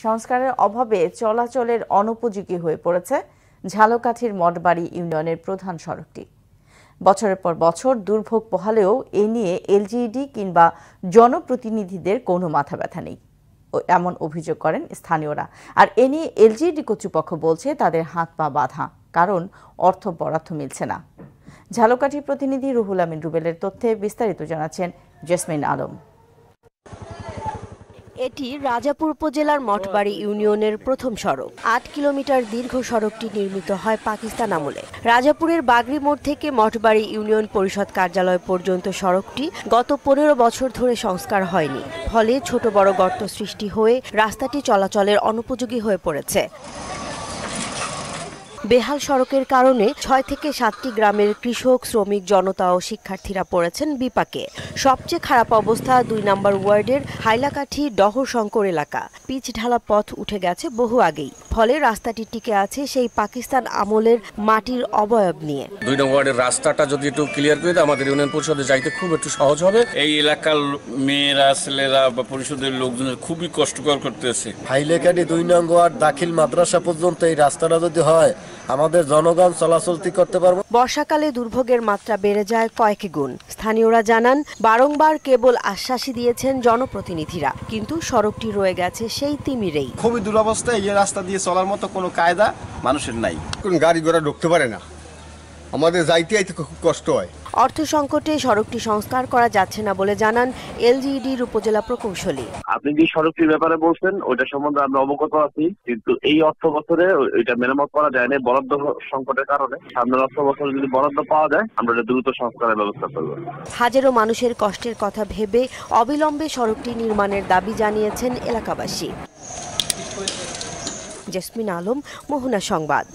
সংস্কারের অভাবে চলাচলের অনুপযোগী হয়ে পড়েছে ঝালকাঠির মঠবাড়ি ইউনিয়নের প্রধান সড়কটি। বছরের পর বছর দুর্ভোগ পোহালেও এ নিয়ে এলজিইডি কিংবা জনপ্রতিনিধিদের কোনো মাথা ব্যথা নেই, এমন অভিযোগ করেন স্থানীয়রা। আর এ নিয়ে এলজিইডি কর্তৃপক্ষ বলছে তাদের হাত পা বাঁধা, কারণ অর্থ বরাদ্দ মিলছে না। ঝালকাঠি প্রতিনিধি রুহুল আমিন রুবেলের তথ্যে বিস্তারিত জানাচ্ছেন জেসমিন আলম। এটি রাজাপুর উপজেলার মঠবাড়ি ইউনিয়নের প্রথম সড়ক। ৮ কিলোমিটার দীর্ঘ সড়কটি নির্মিত হয় পাকিস্তান আমলে। রাজাপুরের বাগরি মোড় থেকে মঠবাড়ি ইউনিয়ন পরিষদ কার্যালয় পর্যন্ত সড়কটি গত ১৫ বছর ধরে সংস্কার হয়নি, ফলে ছোট বড় গর্ত সৃষ্টি হয়ে রাস্তাটি চলাচলের অনুপযোগী হয়ে পড়েছে। বেহাল সড়কের কারণে ৬ থেকে ৭টি গ্রামের কৃষক, শ্রমিক, জনতা ও শিক্ষার্থীরা পড়েছেন বিপাকে। সবচেয়ে খারাপ অবস্থা ২ নম্বর ওয়ার্ডের হাইলাকাঠি ডহর শঙ্কর এলাকা। পিচ ঢালা পথ উঠে গেছে বহু আগেই, ফলে রাস্তাটি টিকে আছে সেই পাকিস্তান আমলের মাটির অবয়ব নিয়ে। ২ নম্বর ওয়ার্ডের রাস্তাটা যদি একটু ক্লিয়ার করে দেয় আমাদের ইউনিয়ন পরিষদে যাইতে খুব একটু সহজ হবে। এই এলাকার মেয়েরা, ছেলেরা বা পরিষদের লোকজনের খুবই কষ্টকর করতেছে। হাইলাকাঠি ২ নং ওয়ার্ড দাখিল মাদ্রাসা পর্যন্ত এই রাস্তাটা যদি হয় আমাদের জনগণ চলাচল করতে পারবে। বর্ষাকালে দুর্ভোগের মাত্রা বেড়ে যায় কয়েক গুণ। স্থানীয়রা জানান, বারংবার কেবল আশ্বাসই দিয়েছেন জনপ্রতিনিধিরা, কিন্তু সড়কটি রয়ে গেছে সেই তিমিরেই। খুবই দুরবস্থা, এই রাস্তা দিয়ে চলার মতো কোনো কায়দা মানুষের নাই। কোন গাড়ি ঘোড়া ঢুকতে পারে না, আমাদের যাইতে আইতে খুব কষ্ট হয়। অর্থ সংকটে সড়কটি সংস্কার করা যাচ্ছে না বলে জানান এলজিইডির উপজেলা প্রকৌশলী। আপনি যে সড়কটির ব্যাপারে বলছেন ওইটা সম্বন্ধে আমরা অবগত আছি, কিন্তু এই অর্থ বছরে ওইটা মেরামত করা যায় না বরাদ্দ সংকটের কারণে। সামনের অর্থ বছরে যদি বরাদ্দ পাওয়া যায় আমরা এটা দ্রুত সংস্কারের ব্যবস্থা করব। হাজারো মানুষের কষ্টের কথা ভেবে অবিলম্বে সড়কটি নির্মাণের দাবি জানিয়েছেন এলাকাবাসী। জেসমিন আলম, মোহনা সংবাদ।